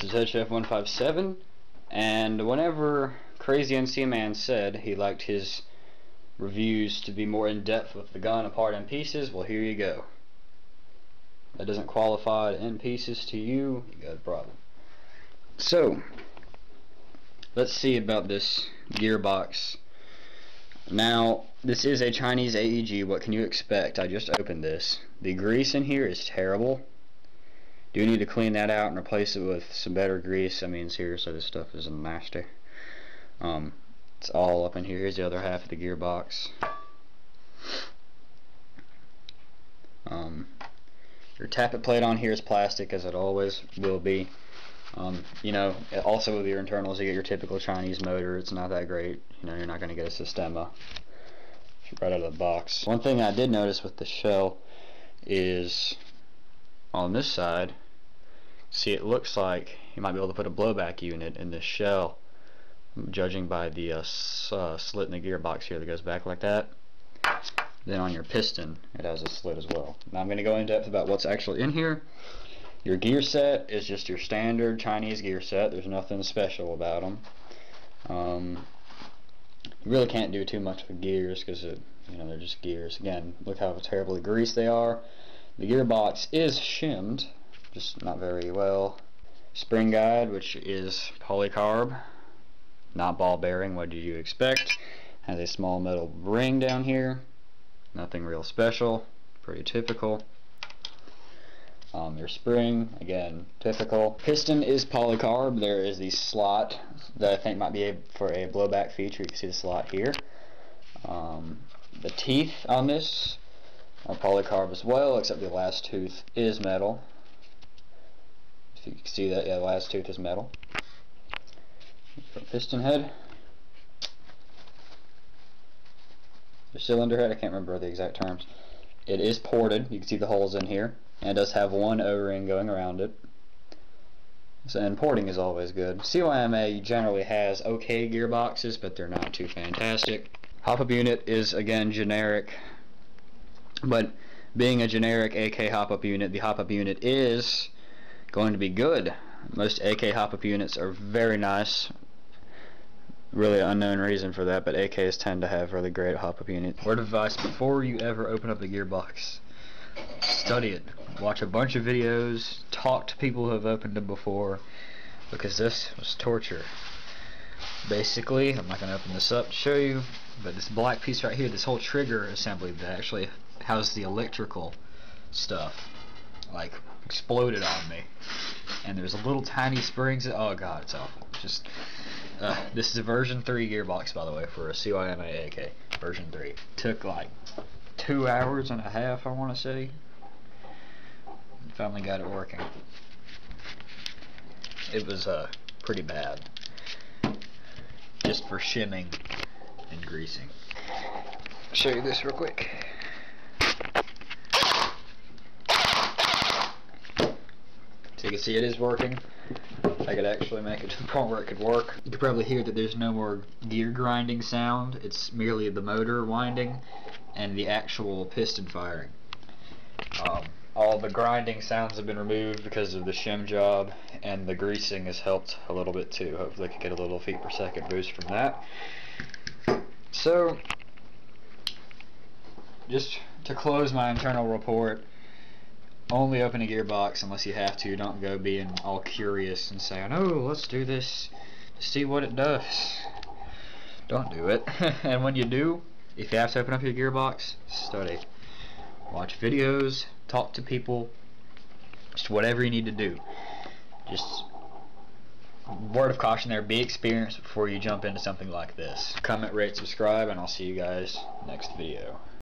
This is HF157, and whenever Crazy NC Man said he liked his reviews to be more in-depth with the gun apart in pieces, well, here you go. That doesn't qualify to in pieces to you, you got a problem. So, let's see about this Gearbox. Now, this is a Chinese AEG. What can you expect? I just opened this. The grease in here is terrible. Do need to clean that out and replace it with some better grease. I mean, seriously, this stuff is nasty. It's all up in here. Here's the other half of the gearbox. Your tappet plate on here is plastic, as it always will be. You know, also with your internals, you get your typical Chinese motor. It's not that great. You know, you're not going to get a CYMA right out of the box. One thing I did notice with the shell is on this side, see, it looks like you might be able to put a blowback unit in this shell, judging by the slit in the gearbox here that goes back like that. Then on your piston, it has a slit as well. Now I'm going to go in depth about what's actually in here. Your gear set is just your standard Chinese gear set. There's nothing special about them. You really can't do too much with gears because you know, they're just gears. Again, look how terribly greased they are. The gearbox is shimmed, just not very well. Spring guide, which is polycarb, not ball bearing. What did you expect? Has a small metal ring down here. Nothing real special. Pretty typical. Your spring, again, typical. Piston is polycarb. There is the slot that I think might be for a blowback feature. You can see the slot here. The teeth on this are polycarb as well, except the last tooth is metal. If you can see that, yeah, the last tooth is metal. Piston head. The cylinder head, I can't remember the exact terms. It is ported. You can see the holes in here, and it does have one O-ring going around it. So, and porting is always good. CYMA generally has okay gearboxes, but they're not too fantastic. Hop-up unit is, again, generic, but being a generic AK hop-up unit, the hop-up unit is going to be good. Most AK hop-up units are very nice. Really unknown reason for that, but AKs tend to have really great hop-up units. Word of advice: before you ever open up the gearbox, study it. Watch a bunch of videos, talk to people who have opened them before, because this was torture. Basically, I'm not going to open this up to show you, but this black piece right here, this whole trigger assembly that actually houses the electrical stuff, like, exploded on me. And there's a little tiny springs. Oh god, it's awful. Just this is a version 3 gearbox, by the way, for a CYMA AK version 3. Took like 2 hours and a half, I want to say. Finally got it working. It was pretty bad, just for shimming and greasing. I'll show you this real quick. So you can see it is working. I could actually make it to the point where it could work. You can probably hear that there's no more gear grinding sound. It's merely the motor winding and the actual piston firing. All the grinding sounds have been removed because of the shim job, and the greasing has helped a little bit too. Hopefully I can get a little feet per second boost from that. So, just to close my internal report, only open a gearbox unless you have to. Don't go being all curious and saying, oh, let's do this to see what it does. Don't do it. And when you do, if you have to open up your gearbox, study. Watch videos, talk to people, just whatever you need to do. Just word of caution there, be experienced before you jump into something like this. Comment, rate, subscribe, and I'll see you guys next video.